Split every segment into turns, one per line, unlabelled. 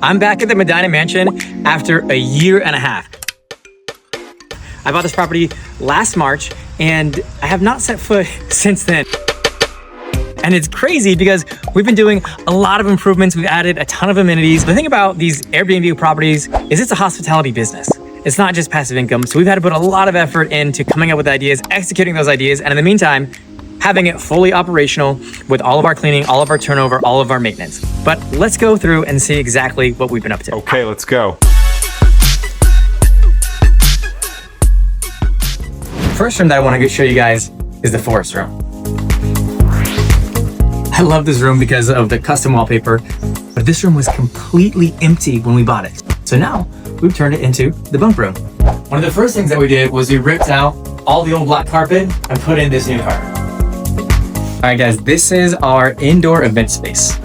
I'm back at the Medina Mansion after a year and a half. I bought this property last March and I have not set foot since then. And it's crazy because we've been doing a lot of improvements. We've added a ton of amenities. The thing about these Airbnb properties is it's a hospitality business. It's not just passive income. So we've had to put a lot of effort into coming up with ideas, executing those ideas, and in the meantime, having it fully operational with all of our cleaning, all of our turnover, all of our maintenance. But let's go through and see exactly what we've been up to.
Okay, let's go.
First room that I want to show you guys is the forest room. I love this room because of the custom wallpaper, but this room was completely empty when we bought it. So now we've turned it into the bunk room. One of the first things that we did was we ripped out all the old black carpet and put in this new carpet. All right, guys, this is our indoor event space.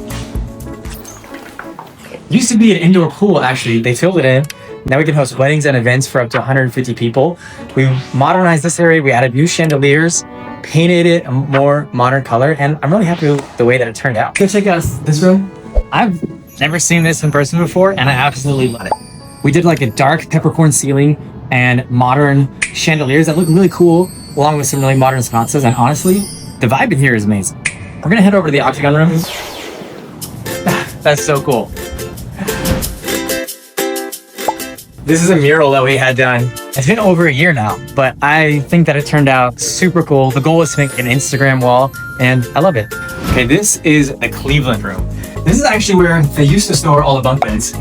Used to be an indoor pool, actually. They filled it in. Now we can host weddings and events for up to 150 people. We modernized this area. We added new chandeliers, painted it a more modern color, and I'm really happy with the way that it turned out. Go check out this room. I've never seen this in person before, and I absolutely love it. We did like a dark peppercorn ceiling and modern chandeliers that look really cool, along with some really modern sconces, and honestly, the vibe in here is amazing. We're gonna head over to the octagon room. That's so cool. This is a mural that we had done. It's been over a year now, but I think that it turned out super cool. The goal was to make an Instagram wall, and I love it. Okay, this is a Cleveland room. This is actually where they used to store all the bunk beds.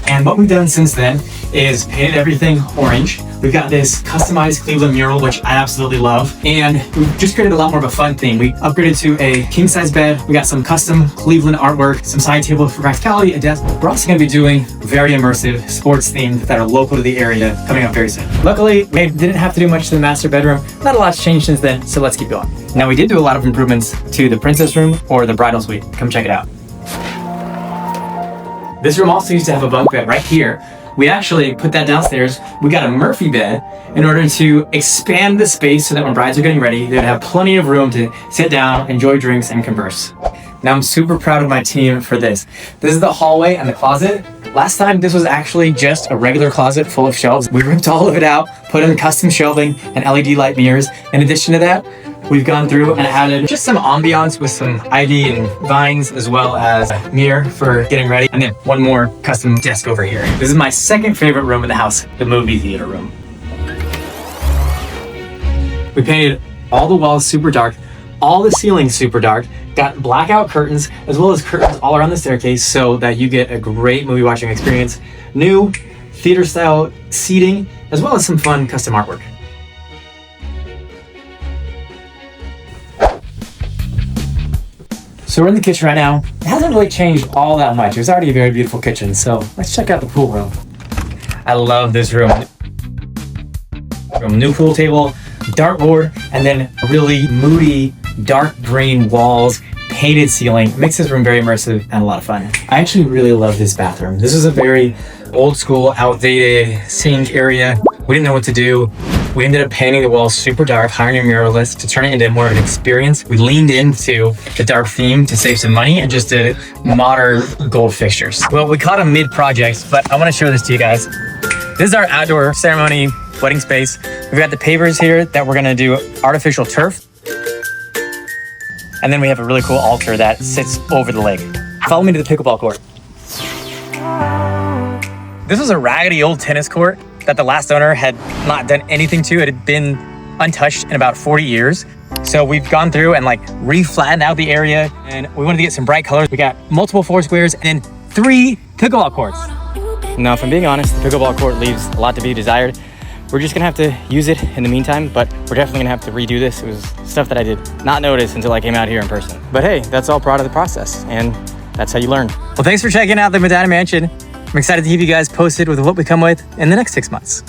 And what we've done since then is painted everything orange. We've got this customized Cleveland mural, which I absolutely love. And we've just created a lot more of a fun theme. We upgraded to a king size bed. We got some custom Cleveland artwork, some side table for practicality, a desk. We're also gonna be doing very immersive sports themed that are local to the area coming up very soon. Luckily, we didn't have to do much to the master bedroom. Not a lot's changed since then, so let's keep going. Now we did do a lot of improvements to the princess room or the bridal suite. Come check it out. This room also used to have a bunk bed right here. We actually put that downstairs. We got a Murphy bed in order to expand the space so that when brides are getting ready, they'd have plenty of room to sit down, enjoy drinks, and converse. Now I'm super proud of my team for this. This is the hallway and the closet. Last time this was actually just a regular closet full of shelves. We ripped all of it out, put in custom shelving and LED light mirrors. In addition to that, we've gone through and added just some ambiance with some ivy and vines, as well as a mirror for getting ready. And then one more custom desk over here. This is my second favorite room in the house, the movie theater room. We painted all the walls super dark, all the ceilings super dark, got blackout curtains, as well as curtains all around the staircase so that you get a great movie watching experience. New theater style seating, as well as some fun custom artwork. So we're in the kitchen right now. It hasn't really changed all that much. It was already a very beautiful kitchen. So let's check out the pool room. I love this room. New pool table, dartboard, and then really moody dark green walls, painted ceiling. It makes this room very immersive and a lot of fun. I actually really love this bathroom. This is a very old school, outdated sink area. We didn't know what to do. We ended up painting the walls super dark, hiring a muralist to turn it into more of an experience. We leaned into the dark theme to save some money and just did modern gold fixtures. Well, we caught a mid-project, but I want to show this to you guys. This is our outdoor ceremony wedding space. We've got the pavers here that we're gonna do artificial turf. And then we have a really cool altar that sits over the lake. Follow me to the pickleball court. This was a raggedy old tennis court that the last owner had not done anything to. It had been untouched in about 40 years. So we've gone through and like re-flattened out the area, and we wanted to get some bright colors. We got multiple four squares and then 3 pickleball courts. Now, if I'm being honest, the pickleball court leaves a lot to be desired. We're just gonna have to use it in the meantime, but we're definitely gonna have to redo this. It was stuff that I did not notice until I came out here in person. But hey, that's all part of the process, and that's how you learn. Well, thanks for checking out the Medina Mansion. I'm excited to keep you guys posted with what we come with in the next 6 months.